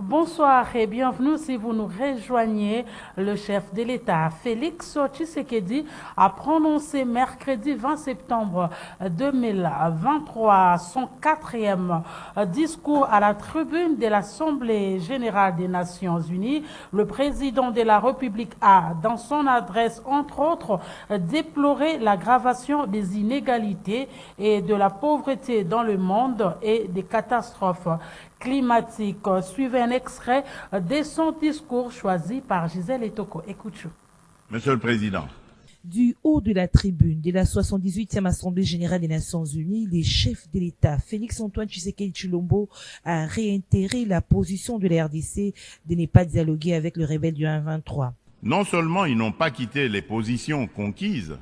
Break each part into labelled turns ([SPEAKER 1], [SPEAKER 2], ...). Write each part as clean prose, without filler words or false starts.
[SPEAKER 1] Bonsoir et bienvenue si vous nous rejoignez. Le chef de l'État, Félix Tshisekedi, a prononcé mercredi 20 septembre 2023 son quatrième discours à la tribune de l'Assemblée générale des Nations unies. Le président de la République a, dans son adresse, entre autres, déploré l'aggravation des inégalités et de la pauvreté dans le monde et des catastrophes climatique. Suivez un extrait de son discours choisi par Gisèle Etoko. Écoute-le.
[SPEAKER 2] Monsieur le Président.
[SPEAKER 3] Du haut de la tribune de la 78e Assemblée générale des Nations unies, les chefs de l'État, Félix-Antoine Tshisekedi Tshilombo, a réitéré la position de la RDC de ne pas dialoguer avec le rebelle du 1-23.
[SPEAKER 2] Non seulement ils n'ont pas quitté les positions conquises,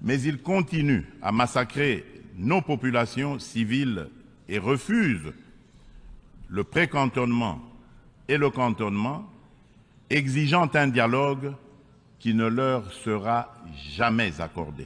[SPEAKER 2] mais ils continuent à massacrer nos populations civiles et refusent le pré-cantonnement et le cantonnement, exigeant un dialogue qui ne leur sera jamais accordé.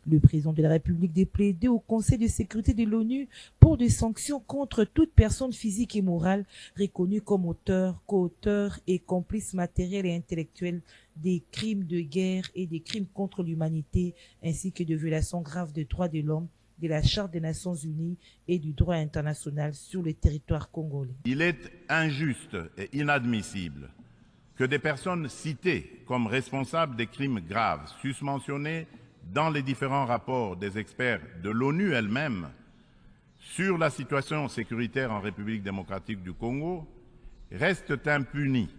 [SPEAKER 3] Le président de la République déplaidé au Conseil de sécurité de l'ONU pour des sanctions contre toute personne physique et morale reconnue comme auteur, co-auteur et complice matériel et intellectuel des crimes de guerre et des crimes contre l'humanité, ainsi que de violations graves des droits de l'homme, de la Charte des Nations Unies et du droit international sur le territoire congolais.
[SPEAKER 2] Il est injuste et inadmissible que des personnes citées comme responsables des crimes graves susmentionnés dans les différents rapports des experts de l'ONU elle-même sur la situation sécuritaire en République démocratique du Congo restent impunis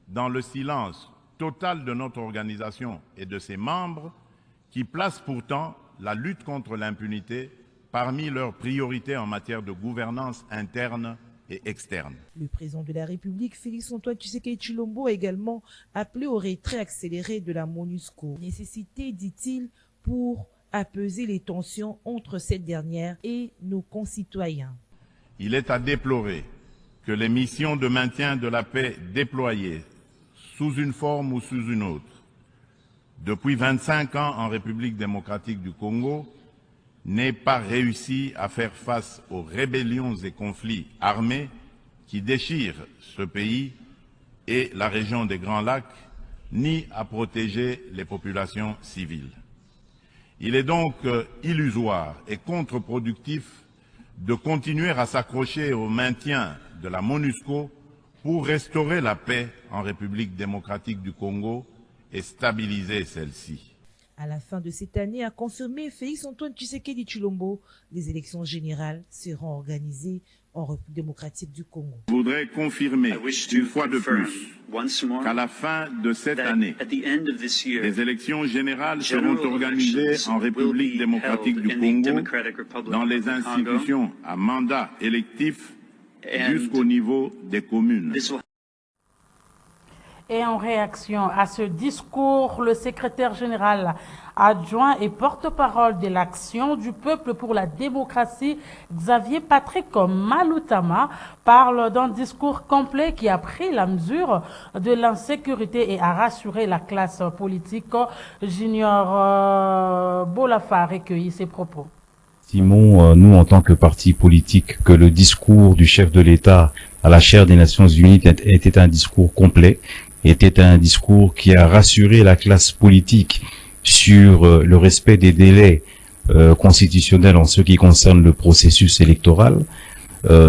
[SPEAKER 2] dans le silence total de notre organisation et de ses membres qui placent pourtant la lutte contre l'impunité parmi leurs priorités en matière de gouvernance interne et externe.
[SPEAKER 3] Le président de la République, Félix-Antoine Tshisekedi Tshilombo, a également appelé au retrait accéléré de la MONUSCO. Nécessité, dit-il, pour apaiser les tensions entre cette dernière et nos concitoyens.
[SPEAKER 2] Il est à déplorer que les missions de maintien de la paix déployées, sous une forme ou sous une autre, depuis 25 ans en République démocratique du Congo, n'aient pas réussi à faire face aux rébellions et conflits armés qui déchirent ce pays et la région des Grands Lacs, ni à protéger les populations civiles. Il est donc illusoire et contre-productif de continuer à s'accrocher au maintien de la MONUSCO pour restaurer la paix en République démocratique du Congo et stabiliser celle-ci.
[SPEAKER 3] À la fin de cette année, a confirmé Félix-Antoine Tshisekedi Tshilombo, les élections générales seront organisées en République démocratique du Congo.
[SPEAKER 2] Je voudrais confirmer une fois de plus qu'à la fin de cette année, les élections générales seront organisées en République démocratique du Congo dans les institutions à mandat électif jusqu'au niveau des communes.
[SPEAKER 1] Et en réaction à ce discours, le secrétaire général adjoint et porte-parole de l'Action du peuple pour la démocratie, Xavier Patrick Malutama, parle d'un discours complet qui a pris la mesure de l'insécurité et a rassuré la classe politique. Junior Bolafa a recueilli ses propos.
[SPEAKER 4] Estimons, nous, en tant que parti politique, que le discours du chef de l'État à la chaire des Nations Unies était un discours complet, était un discours qui a rassuré la classe politique sur le respect des délais constitutionnels en ce qui concerne le processus électoral.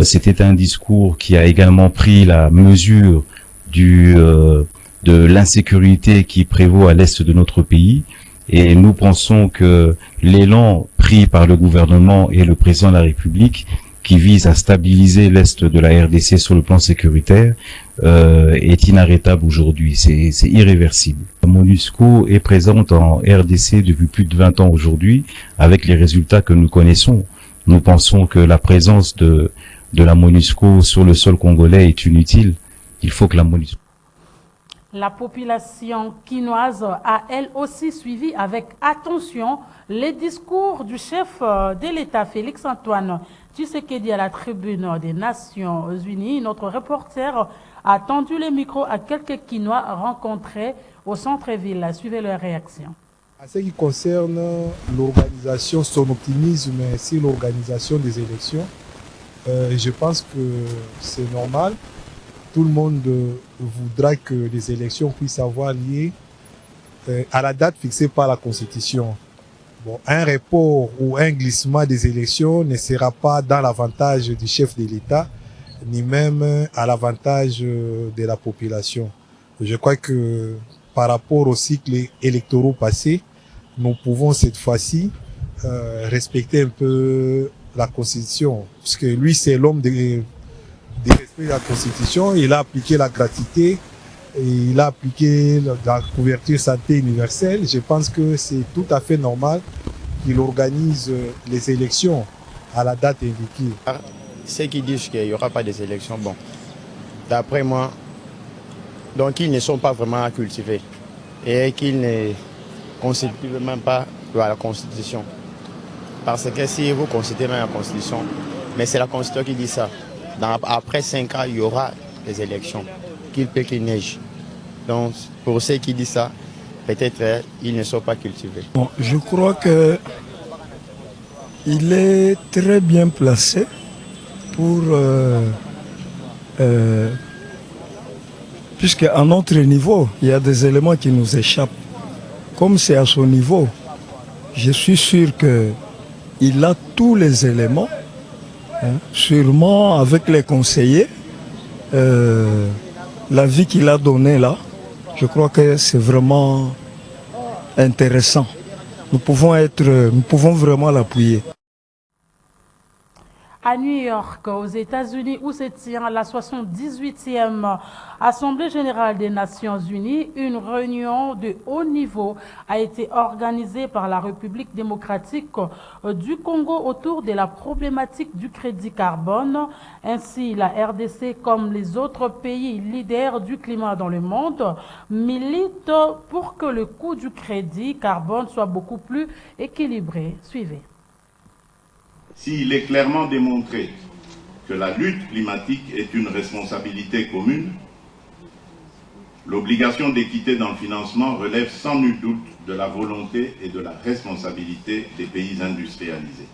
[SPEAKER 4] C'était un discours qui a également pris la mesure de l'insécurité qui prévaut à l'est de notre pays. Et nous pensons que l'élan pris par le gouvernement et le président de la République, qui vise à stabiliser l'est de la RDC sur le plan sécuritaire, est inarrêtable aujourd'hui. C'est irréversible. La MONUSCO est présente en RDC depuis plus de 20 ans aujourd'hui, avec les résultats que nous connaissons. Nous pensons que la présence de la MONUSCO sur le sol congolais est inutile. Il faut que la MONUSCO...
[SPEAKER 1] La population quinoise a elle aussi suivi avec attention les discours du chef de l'État, Félix-Antoine Tshisekedi, à la tribune des Nations Unies. Notre reporter a tendu le micro à quelques Quinois rencontrés au centre-ville. Suivez leur réaction.
[SPEAKER 5] En ce qui concerne l'organisation, son optimisme sur l'organisation des élections, Je pense que c'est normal. Tout le monde voudra que les élections puissent avoir lieu à la date fixée par la Constitution. Bon, un report ou un glissement des élections ne sera pas dans l'avantage du chef de l'État, ni même à l'avantage de la population. Je crois que par rapport au cycle électoral passé, nous pouvons cette fois-ci respecter un peu la Constitution, parce que lui, c'est l'homme du respect de la Constitution. Il a appliqué la gratuité, et il a appliqué la couverture santé universelle. Je pense que c'est tout à fait normal qu'il organise les élections à la date indiquée.
[SPEAKER 6] Ceux qui disent qu'il n'y aura pas des élections, bon, d'après moi, donc ils ne sont pas vraiment cultivés et qu'ils ne constituent même pas la Constitution. Parce que si vous considérez même la Constitution, mais c'est la Constitution qui dit ça. Après 5 ans, il y aura des élections, qu'il peut qu'il neige. Donc, pour ceux qui disent ça, peut-être ils ne sont pas cultivés.
[SPEAKER 7] Bon, je crois que il est très bien placé pour puisqu'à notre niveau, il y a des éléments qui nous échappent. Comme c'est à son niveau, je suis sûr qu'il a tous les éléments, hein, sûrement avec les conseillers, l'avis qu'il a donné là, je crois que c'est vraiment intéressant. Nous pouvons vraiment l'appuyer.
[SPEAKER 1] À New York, aux États-Unis, où se tient la 78e Assemblée générale des Nations unies, une réunion de haut niveau a été organisée par la République démocratique du Congo autour de la problématique du crédit carbone. Ainsi, la RDC, comme les autres pays leaders du climat dans le monde, milite pour que le coût du crédit carbone soit beaucoup plus équilibré. Suivez.
[SPEAKER 2] S'il est clairement démontré que la lutte climatique est une responsabilité commune, l'obligation d'équité dans le financement relève sans nul doute de la volonté et de la responsabilité des pays industrialisés.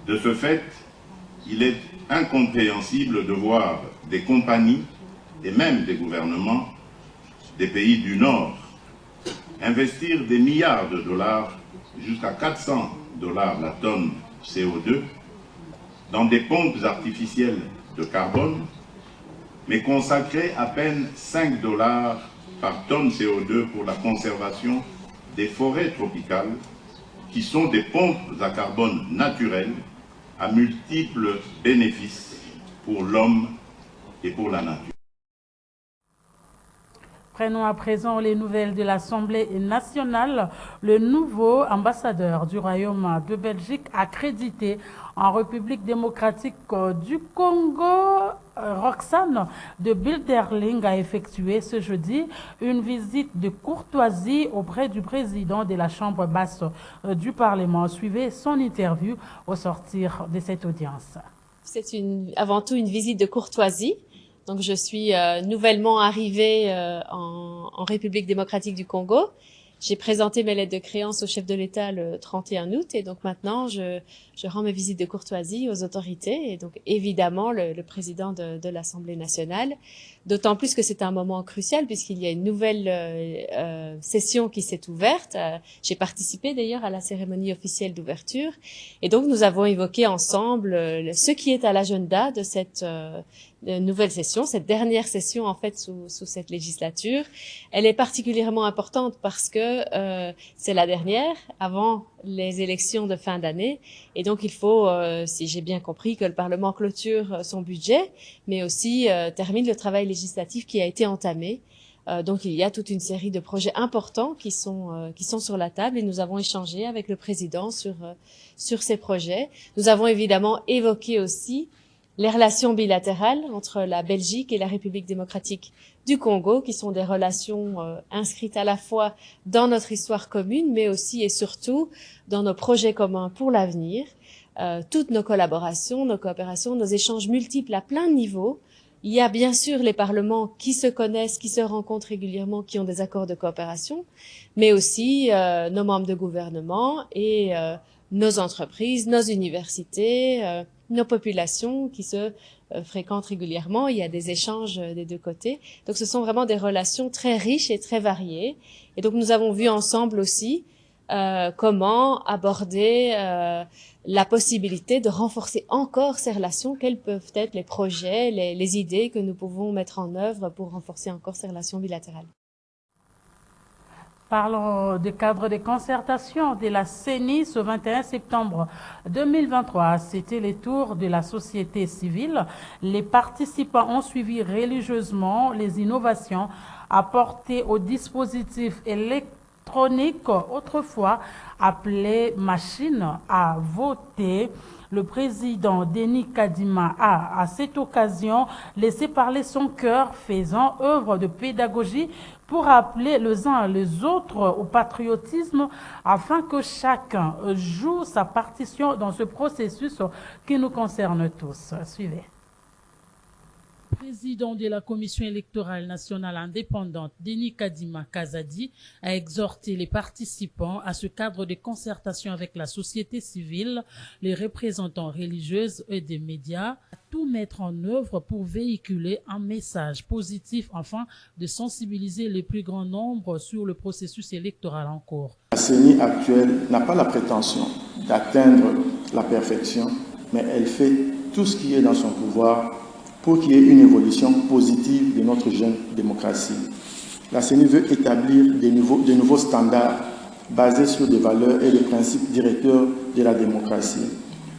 [SPEAKER 2] De ce fait, il est incompréhensible de voir des compagnies et même des gouvernements des pays du Nord investir des milliards de dollars, jusqu'à 400 $ la tonne CO2, dans des pompes artificielles de carbone, mais consacrer à peine 5 $ par tonne CO2 pour la conservation des forêts tropicales, qui sont des pompes à carbone naturelles à multiples bénéfices pour l'homme et pour la nature.
[SPEAKER 1] Prenons à présent les nouvelles de l'Assemblée nationale. Le nouveau ambassadeur du Royaume de Belgique accrédité en République démocratique du Congo, Roxane de Bilderling, a effectué ce jeudi une visite de courtoisie auprès du président de la Chambre basse du Parlement. Suivez son interview au sortir de cette audience.
[SPEAKER 8] C'est avant tout une visite de courtoisie. Donc, je suis nouvellement arrivée en République démocratique du Congo. J'ai présenté mes lettres de créance au chef de l'État le 31 août et donc maintenant, je rends mes visites de courtoisie aux autorités et donc évidemment le président de l'Assemblée nationale, d'autant plus que c'est un moment crucial puisqu'il y a une nouvelle session qui s'est ouverte. J'ai participé d'ailleurs à la cérémonie officielle d'ouverture et donc nous avons évoqué ensemble ce qui est à l'agenda de cette nouvelle session, cette dernière session en fait sous cette législature. Elle est particulièrement importante parce que c'est la dernière avant les élections de fin d'année et donc il faut, si j'ai bien compris, que le Parlement clôture son budget, mais aussi termine le travail législatif qui a été entamé. Donc il y a toute une série de projets importants qui sont sur la table et nous avons échangé avec le président sur ces projets. Nous avons évidemment évoqué aussi les relations bilatérales entre la Belgique et la République démocratique du Congo, qui sont des relations inscrites à la fois dans notre histoire commune, mais aussi et surtout dans nos projets communs pour l'avenir. Toutes nos collaborations, nos coopérations, nos échanges multiples à plein de niveaux. Il y a bien sûr les parlements qui se connaissent, qui se rencontrent régulièrement, qui ont des accords de coopération, mais aussi nos membres de gouvernement et nos entreprises, nos universités, nos populations qui se fréquentent régulièrement. Il y a des échanges des deux côtés. Donc ce sont vraiment des relations très riches et très variées. Et donc nous avons vu ensemble aussi comment aborder la possibilité de renforcer encore ces relations, quels peuvent être les projets, les idées que nous pouvons mettre en œuvre pour renforcer encore ces relations bilatérales.
[SPEAKER 1] Parlons du cadre de concertation de la CENI ce 21 septembre 2023. C'était les tours de la société civile. Les participants ont suivi religieusement les innovations apportées au dispositif électronique, autrefois appelé machine à voter. Le président Denis Kadima a, à cette occasion, laissé parler son cœur, faisant œuvre de pédagogie pour appeler les uns les autres au patriotisme afin que chacun joue sa partition dans ce processus qui nous concerne tous. Suivez. Le président de la Commission électorale nationale indépendante, Denis Kadima Kazadi, a exhorté les participants à ce cadre de concertation avec la société civile, les représentants religieux et des médias, à tout mettre en œuvre pour véhiculer un message positif afin de sensibiliser le plus grand nombre sur le processus électoral en cours.
[SPEAKER 9] La CENI actuelle n'a pas la prétention d'atteindre la perfection, mais elle fait tout ce qui est dans son pouvoir pour qu'il y ait une évolution positive de notre jeune démocratie. La CENI veut établir de nouveaux standards basés sur des valeurs et des principes directeurs de la démocratie.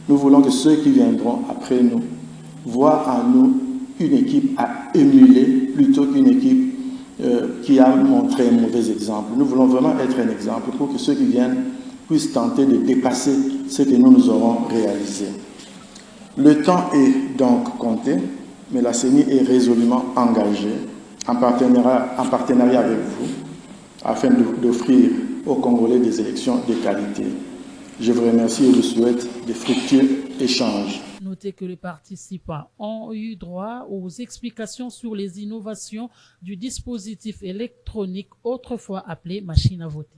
[SPEAKER 9] Nous voulons que ceux qui viendront après nous voient en nous une équipe à émuler plutôt qu'une équipe qui a montré un mauvais exemple. Nous voulons vraiment être un exemple pour que ceux qui viennent puissent tenter de dépasser ce que nous aurons réalisé. Le temps est donc compté, mais la CENI est résolument engagée en partenariat avec vous afin d'offrir aux Congolais des élections de qualité. Je vous remercie et vous souhaite de fructueux échanges.
[SPEAKER 1] Notez que les participants ont eu droit aux explications sur les innovations du dispositif électronique autrefois appelé machine à voter.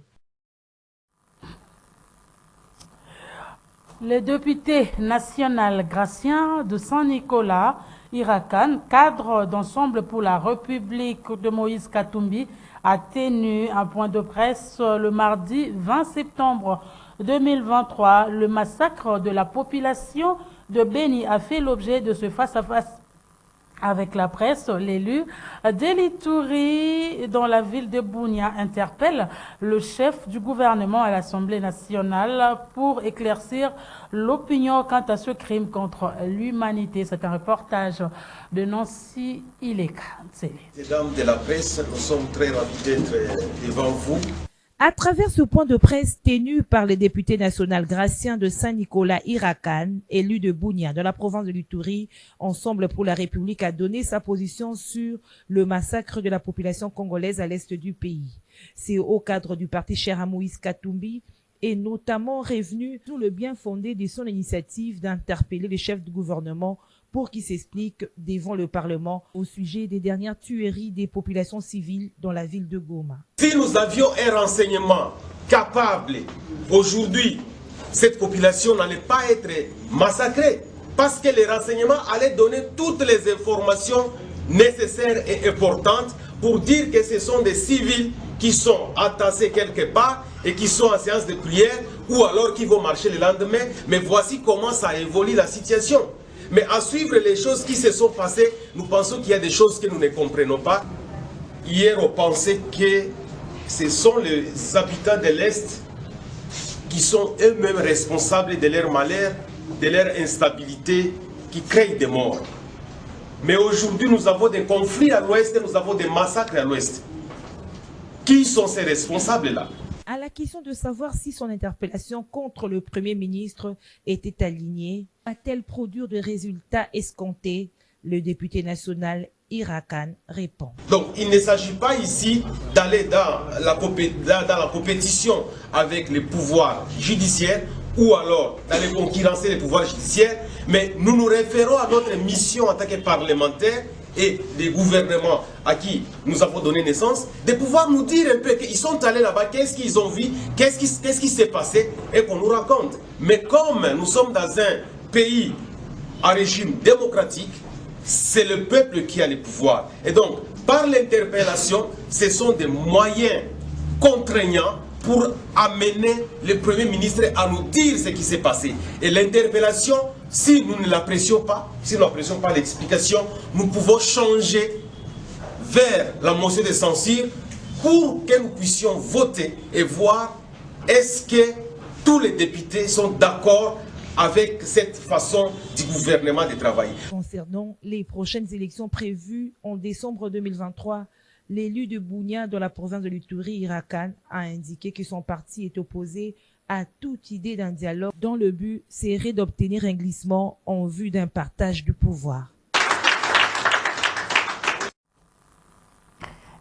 [SPEAKER 1] Le député national gracien de Saint-Nicolas, Irakan, cadre d'ensemble pour la République de Moïse Katumbi, a tenu un point de presse le mardi 20 septembre 2023. Le massacre de la population de Beni a fait l'objet de ce face-à-face avec la presse. L'élu d'Elituri dans la ville de Bunia interpelle le chef du gouvernement à l'Assemblée nationale pour éclaircir l'opinion quant à ce crime contre l'humanité. C'est un reportage de Nancy Ileka.
[SPEAKER 10] Mesdames de la presse, nous sommes très ravis d'être devant vous.
[SPEAKER 3] À travers ce point de presse tenu par le député national gracien de Saint-Nicolas Irakan, élu de Bunia dans la province de l'Ituri, Ensemble pour la République a donné sa position sur le massacre de la population congolaise à l'est du pays. C'est au cadre du parti cher à Moïse Katumbi et notamment revenu sur le bien fondé de son initiative d'interpeller les chefs du gouvernement pour qu'ils s'expliquent devant le Parlement au sujet des dernières tueries des populations civiles dans la ville de Goma.
[SPEAKER 10] Si nous avions un renseignement capable, aujourd'hui, cette population n'allait pas être massacrée parce que les renseignements allaient donner toutes les informations nécessaires et importantes pour dire que ce sont des civils qui sont entassés quelque part et qui sont en séance de prière ou alors qui vont marcher le lendemain. Mais voici comment ça évolue la situation. Mais à suivre les choses qui se sont passées, nous pensons qu'il y a des choses que nous ne comprenons pas. Hier, on pensait que ce sont les habitants de l'Est qui sont eux-mêmes responsables de leur malheur, de leur instabilité, qui créent des morts. Mais aujourd'hui, nous avons des conflits à l'Ouest et nous avons des massacres à l'Ouest. Qui sont ces responsables-là?
[SPEAKER 3] À la question de savoir si son interpellation contre le Premier ministre était alignée, a-t-elle produire des résultats escomptés? Le député national Irakan répond.
[SPEAKER 10] Donc il ne s'agit pas ici d'aller dans la compétition avec les pouvoirs judiciaires ou alors d'aller concurrencer les pouvoirs judiciaires, mais nous nous référons à notre mission en tant que parlementaires et des gouvernements à qui nous avons donné naissance, de pouvoir nous dire un peu qu'ils sont allés là-bas, qu'est-ce qu'ils ont vu, qu'est-ce qui s'est passé et qu'on nous raconte. Mais comme nous sommes dans un pays un régime démocratique, c'est le peuple qui a le pouvoir. Et donc, par l'interpellation, ce sont des moyens contraignants pour amener le Premier ministre à nous dire ce qui s'est passé. Et l'interpellation, si nous ne l'apprécions pas, si nous n'apprécions pas l'explication, nous pouvons changer vers la motion de censure pour que nous puissions voter et voir est-ce que tous les députés sont d'accord avec cette façon du gouvernement de travailler.
[SPEAKER 3] Concernant les prochaines élections prévues en décembre 2023, l'élu de Bunia dans la province de l'Ituri, Irakan, a indiqué que son parti est opposé à toute idée d'un dialogue dont le but serait d'obtenir un glissement en vue d'un partage du pouvoir.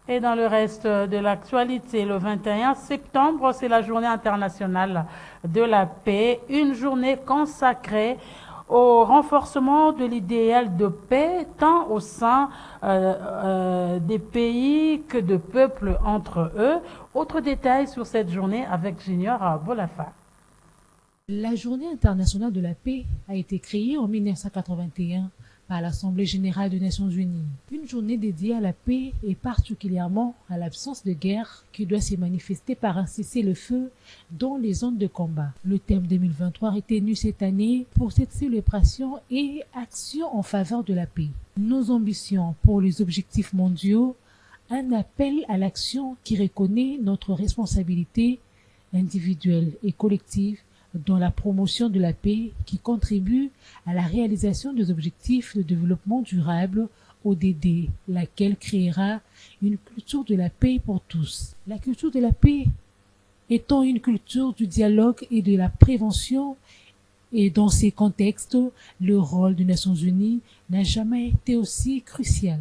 [SPEAKER 1] Et dans le reste de l'actualité, le 21 septembre, c'est la journée internationale de la paix, une journée consacrée au renforcement de l'idéal de paix, tant au sein des pays que de peuples entre eux. Autre détail sur cette journée avec Junior Bolafa.
[SPEAKER 11] La journée internationale de la paix a été créée en 1981 par l'Assemblée générale des Nations unies. Une journée dédiée à la paix et particulièrement à l'absence de guerre qui doit se manifester par un cessez-le-feu dans les zones de combat. Le thème 2023 a été retenu cette année pour cette célébration et action en faveur de la paix. Nos ambitions pour les objectifs mondiaux, un appel à l'action qui reconnaît notre responsabilité individuelle et collective dans la promotion de la paix qui contribue à la réalisation des objectifs de développement durable ODD, laquelle créera une culture de la paix pour tous. La culture de la paix étant une culture du dialogue et de la prévention, et dans ces contextes, le rôle des Nations Unies n'a jamais été aussi crucial.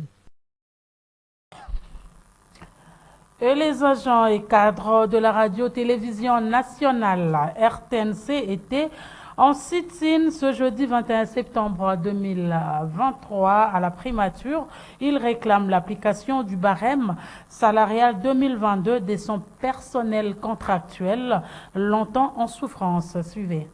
[SPEAKER 1] Et les agents et cadres de la radio-télévision nationale RTNC étaient en sit-in ce jeudi 21 septembre 2023 à la primature. Ils réclament l'application du barème salarial 2022 de son personnel contractuel, longtemps en souffrance. Suivez.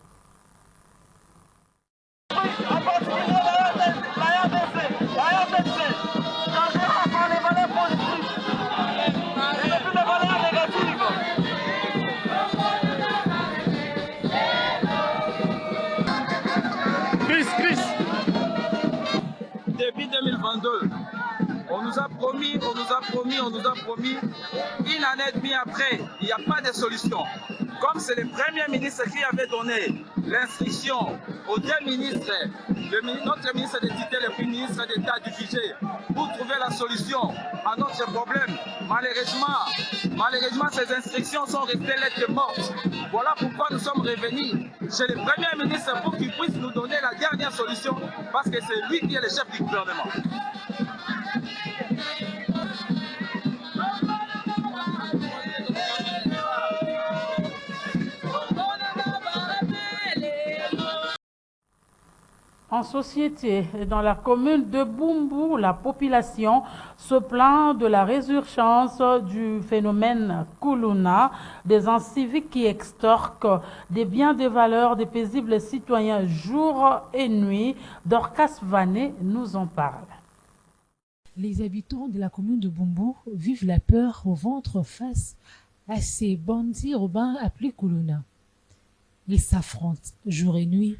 [SPEAKER 12] Depuis 2022, on nous a promis, une année et demie après, il n'y a pas de solution. Comme c'est le Premier ministre qui avait donné l'instruction aux deux ministres, notre ministre de tutelle et puis ministre d'État du budget, pour trouver la solution à notre problème. Malheureusement, ces instructions sont restées lettres mortes. Voilà pourquoi nous sommes revenus chez le Premier ministre pour qu'il puisse nous donner la dernière solution, parce que c'est lui qui est le chef du gouvernement.
[SPEAKER 1] En société, dans la commune de Bumbu, la population se plaint de la résurgence du phénomène Kuluna, des inciviques qui extorquent des biens de valeur des paisibles citoyens jour et nuit. Dorcas Vané nous en parle.
[SPEAKER 11] Les habitants de la commune de Bumbu vivent la peur au ventre face à ces bandits urbains appelés Kuluna. Ils s'affrontent jour et nuit,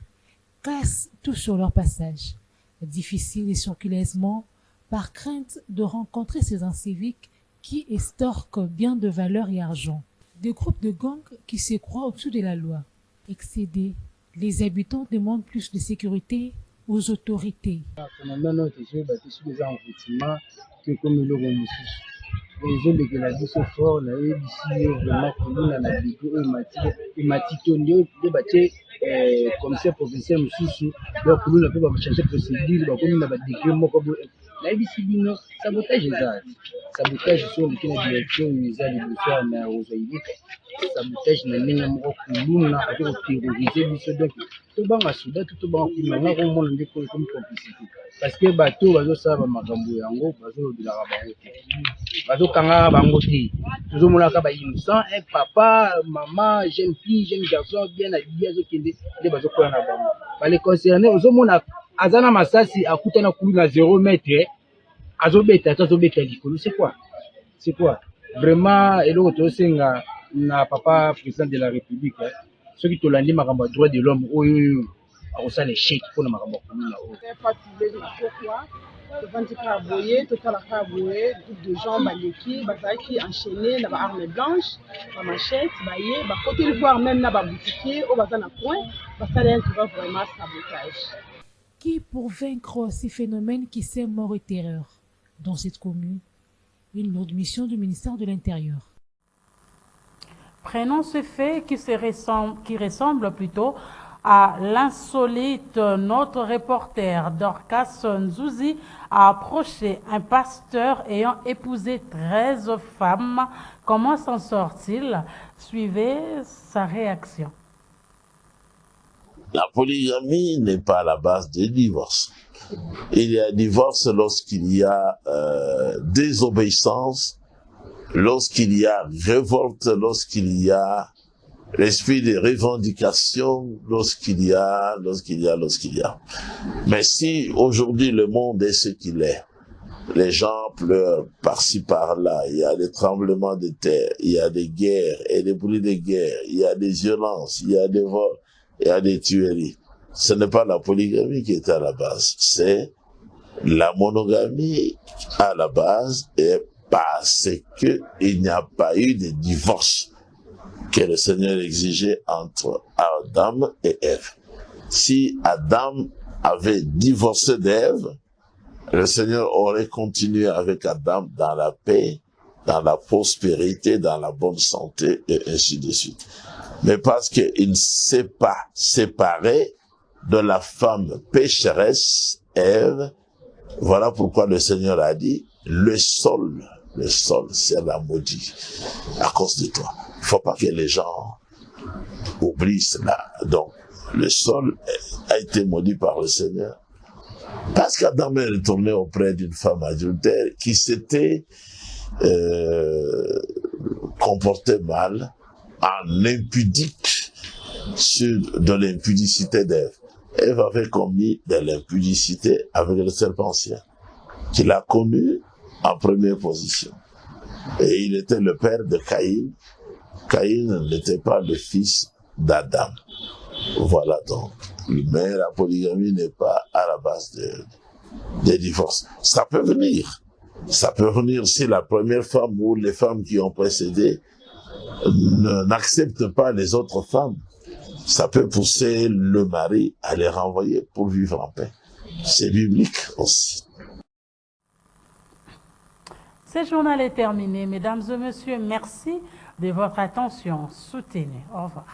[SPEAKER 11] cassent tout sur leur passage. Difficile de circuler aisément par crainte de rencontrer ces inciviques qui extorquent bien de valeur et argent. Des groupes de gangs qui se croient au-dessus de la loi. Excédés, les habitants demandent plus de sécurité aux autorités.
[SPEAKER 13] ezolekela biso fort nayebisi ye vraiment koluna na bigo oyo emati to nde batie commissaire provincial mosusu ya koluna mpe bachange procédure bakomi na badegre moko boye nayebisi bino sabotage eza sabotage so oleki na direction oyo eza liboso na ozwa yebika sabotage na ndenge moko koluna ate koterrorize biso donc tobanga soda to tobanga koluna nga komona nde komi complicité parce que bato bazosala bamakambo yango bazolobelaka bango te bazokangaka bango te tozomonaka bainnocent un papa mama jeune fille jeune garçon bien habillé azokende nde bazokola na bango bale concerné ozomona azana masasi akutana kulu na 0 mètre azobeta likolo. C'est quoi vraiment eloko tosenga na papa président de la République ceux qui tolandi makambo ya droit de l'homme oyo akosala échec mpona makambo ya komuna oyo.
[SPEAKER 14] Tofandi kaka boye totala kaka boye groupe de gens baleki bazalaki enchaîné na baarme blanche bamachete baye bakoteli voir même na baboutiquier oyo baza na coin basala un travail vraiment sabotage.
[SPEAKER 11] Qui pour vaincre ces phénomènes qui sèment mort et terreur dans cette commune? Une lourde mission du ministère de l'Intérieur.
[SPEAKER 1] Prenons ce fait qui ressemble plutôt à l'insolite. Notre reporter Dorcas Nzouzi a approché un pasteur ayant épousé 13 femmes. Comment s'en sort-il? Suivez sa réaction.
[SPEAKER 15] La polygamie n'est pas à la base des divorces. Il y a divorce lorsqu'il y a désobéissance, lorsqu'il y a révolte, lorsqu'il y a l'esprit de revendication, lorsqu'il y a. Mais si aujourd'hui le monde est ce qu'il est, les gens pleurent par-ci par-là, il y a des tremblements de terre, il y a des guerres et des bruits de guerre, il y a des violences, il y a des vols, il y a des tueries. Ce n'est pas la polygamie qui est à la base, c'est la monogamie à la base, et parce que il n'y a pas eu de divorce que le Seigneur exigeait entre Adam et Ève. Si Adam avait divorcé d'Ève, le Seigneur aurait continué avec Adam dans la paix, dans la prospérité, dans la bonne santé, et ainsi de suite. Mais parce qu'il ne s'est pas séparé de la femme pécheresse, Ève, voilà pourquoi le Seigneur a dit, le sol, c'est la maudit à cause de toi. Il ne faut pas que les gens oublient cela. Donc, le sol a été maudit par le Seigneur. Parce qu'Adam est retourné auprès d'une femme adultère qui s'était comportée mal, en impudique, de l'impudicité d'Ève. Ève avait commis de l'impudicité avec le serpent ancien, qu'il a connu en première position. Et il était le père de Caïn. Caïn n'était pas le fils d'Adam. Voilà donc. Mais la polygamie n'est pas à la base des divorces. Ça peut venir. Ça peut venir si la première femme ou les femmes qui ont précédé n'acceptent pas les autres femmes. Ça peut pousser le mari à les renvoyer pour vivre en paix. C'est biblique aussi.
[SPEAKER 1] Ce journal est terminé. Mesdames et messieurs, merci de votre attention soutenue. Au revoir.